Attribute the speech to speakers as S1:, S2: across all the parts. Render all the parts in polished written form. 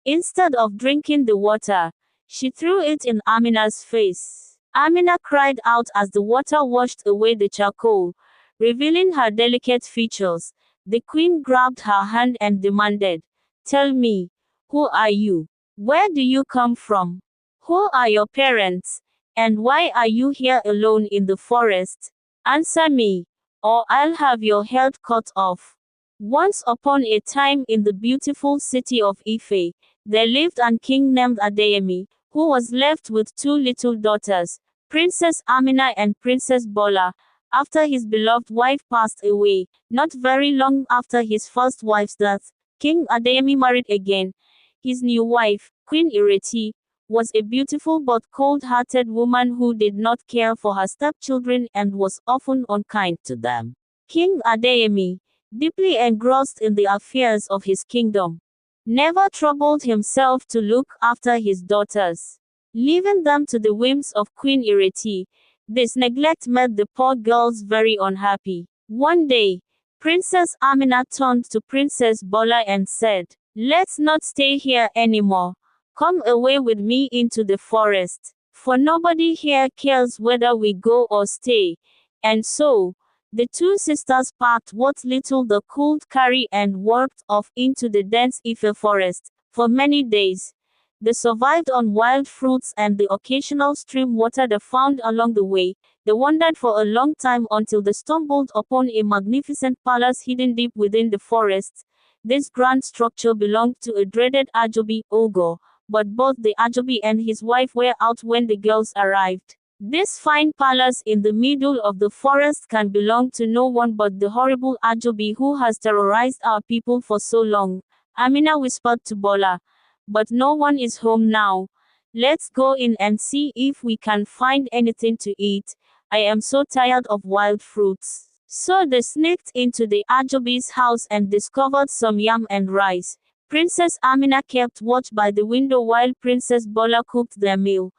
S1: Instead of drinking the water, she threw it in Amina's face. Amina cried out as the water washed away the charcoal, revealing her delicate features. The queen grabbed her hand and demanded, "Tell me, who are you? Where do you come from? Who are your parents? And why are you here alone in the forest? Answer me, or I'll have your head cut off." Once upon a time in the beautiful city of Ife, there lived a king named Adeyemi, who was left with two little daughters, Princess Amina and Princess Bola. After his beloved wife passed away, not very long after his first wife's death, King Adeyemi married again. His new wife, Queen Ireti, was a beautiful but cold-hearted woman who did not care for her stepchildren and was often unkind to them. King Adeyemi, deeply engrossed in the affairs of his kingdom, never troubled himself to look after his daughters, leaving them to the whims of Queen Ireti. This neglect made the poor girls very unhappy. One day, Princess Amina turned to Princess Bola and said, "Let's not stay here anymore. Come away with me into the forest, for nobody here cares whether we go or stay." And so, the two sisters packed what little they could carry and walked off into the dense Ife forest. For many days, they survived on wild fruits and the occasional stream water they found along the way. They wandered for a long time until they stumbled upon a magnificent palace hidden deep within the forest. This grand structure belonged to a dreaded Ajobi ogre, but both the Ajobi and his wife were out when the girls arrived. This fine palace in the middle of the forest can belong to no one but the horrible Ajobi who has terrorized our people for so long, Amina whispered to Bola. But no one is home now. Let's go in and see if we can find anything to eat. I am so tired of wild fruits. So they sneaked into the Ajobi's house and discovered some yam and rice. Princess Amina kept watch by the window while Princess Bola cooked their meal.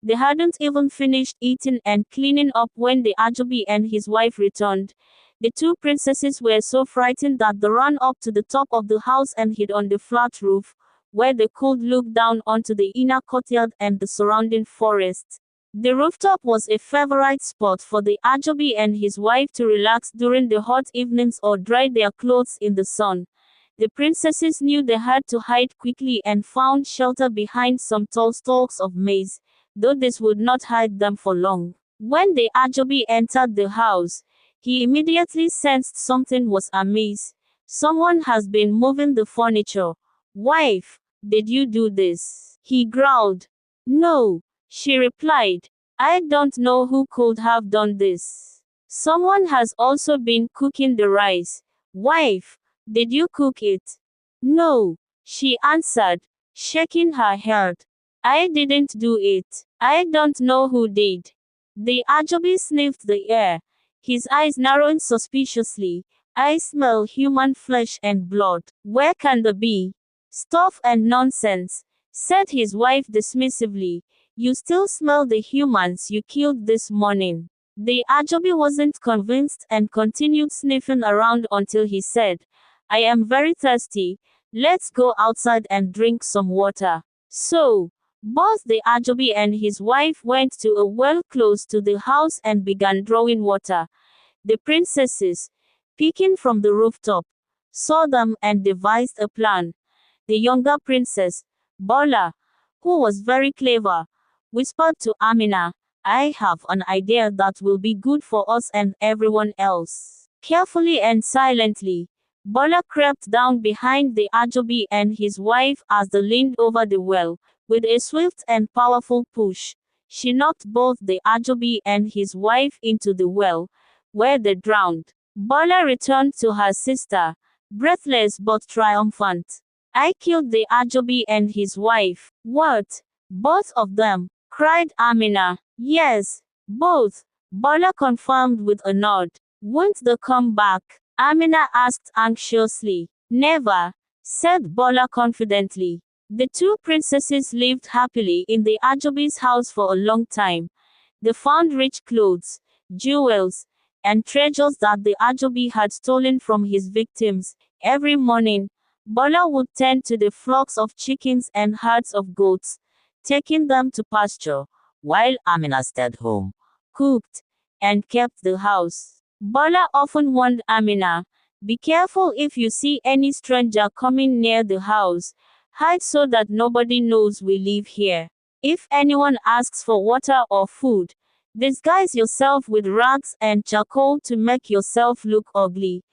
S1: They hadn't even finished eating and cleaning up when the Ajobi and his wife returned. The two princesses were so frightened that they ran up to the top of the house and hid on the flat roof, where they could look down onto the inner courtyard and the surrounding forest. The rooftop was a favorite spot for the Ajobi and his wife to relax during the hot evenings or dry their clothes in the sun. The princesses knew they had to hide quickly and found shelter behind some tall stalks of maize, though this would not hide them for long. When the Ajobi entered the house, he immediately sensed something was amiss. "Someone has been moving the furniture. Wife, did you do this?" he growled. "No," she replied. "I don't know who could have done this. Someone has also been cooking the rice. Wife, did you cook it?" "No," she answered, shaking her head. "I didn't do it. I don't know who did." The Ajobi sniffed the air, his eyes narrowing suspiciously. "I smell human flesh and blood. Where can they be?" "Stuff and nonsense," said his wife dismissively. "You still smell the humans you killed this morning." The Ajobi wasn't convinced and continued sniffing around until he said, "I am very thirsty. Let's go outside and drink some water." So, both the Ajobi and his wife went to a well close to the house and began drawing water. The princesses, peeking from the rooftop, saw them and devised a plan. The younger princess, Bola, who was very clever, whispered to Amina, "I have an idea that will be good for us and everyone else." Carefully and silently, Bola crept down behind the Ajobi and his wife as they leaned over the well. With a swift and powerful push, she knocked both the Ajobi and his wife into the well, where they drowned. Bola returned to her sister, breathless but triumphant. "I killed the Ajobi and his wife." "What? Both of them?" cried Amina. "Yes, both," Bola confirmed with a nod. "Won't they come back?" Amina asked anxiously. "Never," said Bola confidently. The two princesses lived happily in the Ajobi's house for a long time. They found rich clothes, jewels, and treasures that the Ajobi had stolen from his victims. Every morning, Bola would tend to the flocks of chickens and herds of goats, taking them to pasture, while Amina stayed home, cooked, and kept the house. Bola often warned Amina, "Be careful if you see any stranger coming near the house. Hide so that nobody knows we live here. If anyone asks for water or food, disguise yourself with rags and charcoal to make yourself look ugly.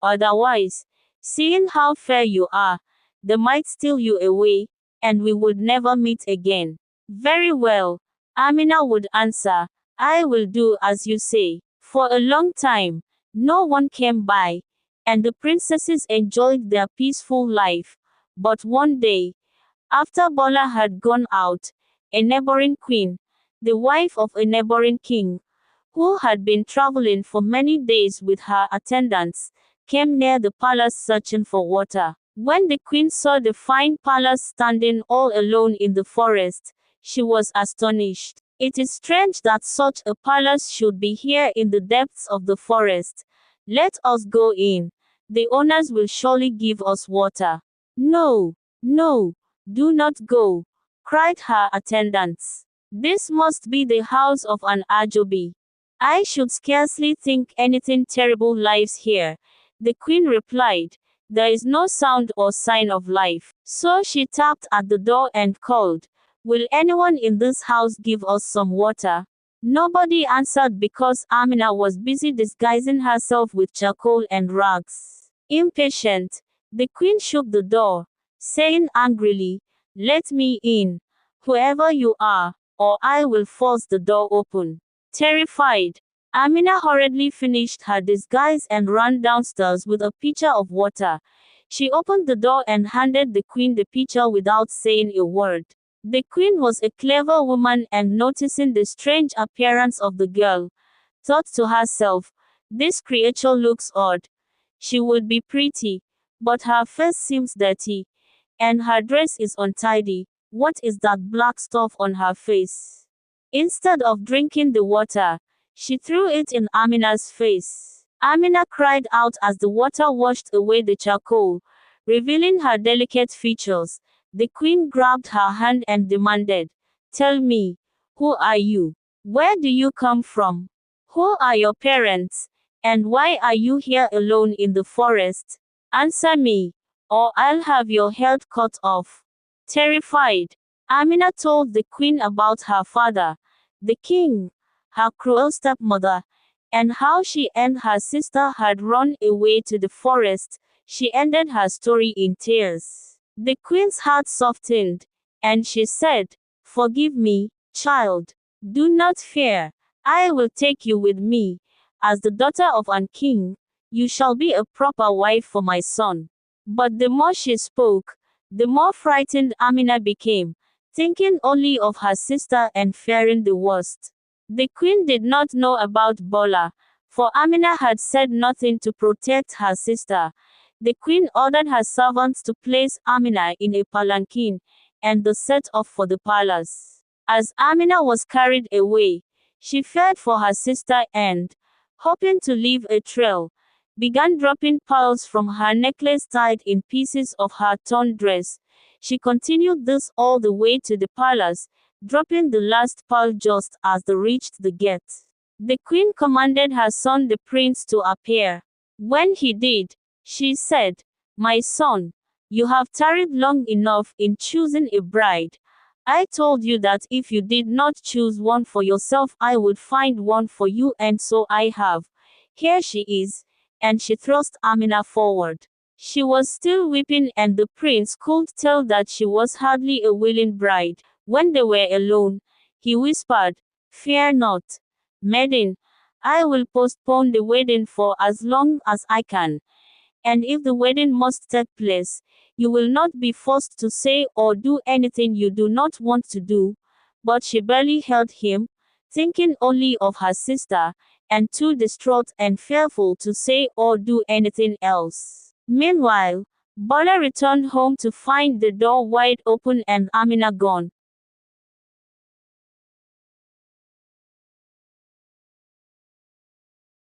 S1: Otherwise, seeing how fair you are, they might steal you away, and we would never meet again." "Very well," Amina would answer, "I will do as you say." For a long time, no one came by, and the princesses enjoyed their peaceful life. But one day, after Bola had gone out, a neighboring queen, the wife of a neighboring king, who had been traveling for many days with her attendants, came near the palace searching for water. When the queen saw the fine palace standing all alone in the forest, she was astonished. "It is strange that such a palace should be here in the depths of the forest. Let us go in. The owners will surely give us water." "No, no, do not go," cried her attendants. "This must be the house of an Ajobi. I should scarcely think anything terrible lies here." The queen replied, "There is no sound or sign of life." So she tapped at the door and called, "Will anyone in this house give us some water?" Nobody answered because Amina was busy disguising herself with charcoal and rags. Impatient, the queen shook the door, saying angrily, "Let me in, whoever you are, or I will force the door open." Terrified, Amina hurriedly finished her disguise and ran downstairs with a pitcher of water. She opened the door and handed the queen the pitcher without saying a word. The queen was a clever woman and noticing the strange appearance of the girl, thought to herself, "This creature looks odd. She would be pretty, but her face seems dirty, and her dress is untidy. What is that black stuff on her face?" Instead of drinking the water, she threw it in Amina's face. Amina cried out as the water washed away the charcoal, revealing her delicate features. The queen grabbed her hand and demanded, "Tell me, who are you? Where do you come from? Who are your parents? And why are you here alone in the forest? Answer me, or I'll have your head cut off." Terrified, Amina told the queen about her father, the king, her cruel stepmother, and how she and her sister had run away to the forest. She ended her story in tears. The queen's heart softened, and she said, "Forgive me, child. Do not fear. I will take you with me. As the daughter of an king, you shall be a proper wife for my son." But the more she spoke, the more frightened Amina became, thinking only of her sister and fearing the worst. The queen did not know about Bola, for Amina had said nothing to protect her sister. The queen ordered her servants to place Amina in a palanquin, and they set off for the palace. As Amina was carried away, she feared for her sister and, hoping to leave a trail, began dropping pearls from her necklace tied in pieces of her torn dress. She continued this all the way to the palace, dropping the last pearl just as they reached the gate. The queen commanded her son the prince to appear. When he did, she said, "My son, you have tarried long enough in choosing a bride. I told you that if you did not choose one for yourself, I would find one for you, and so I have. Here she is." And she thrust Amina forward. She was still weeping, and the prince could tell that she was hardly a willing bride. When they were alone, he whispered, "Fear not, maiden. I will postpone the wedding for as long as I can. And if the wedding must take place, you will not be forced to say or do anything you do not want to do." But she barely held him, thinking only of her sister, and too distraught and fearful to say or do anything else. Meanwhile, Bola returned home to find the door wide open and Amina gone.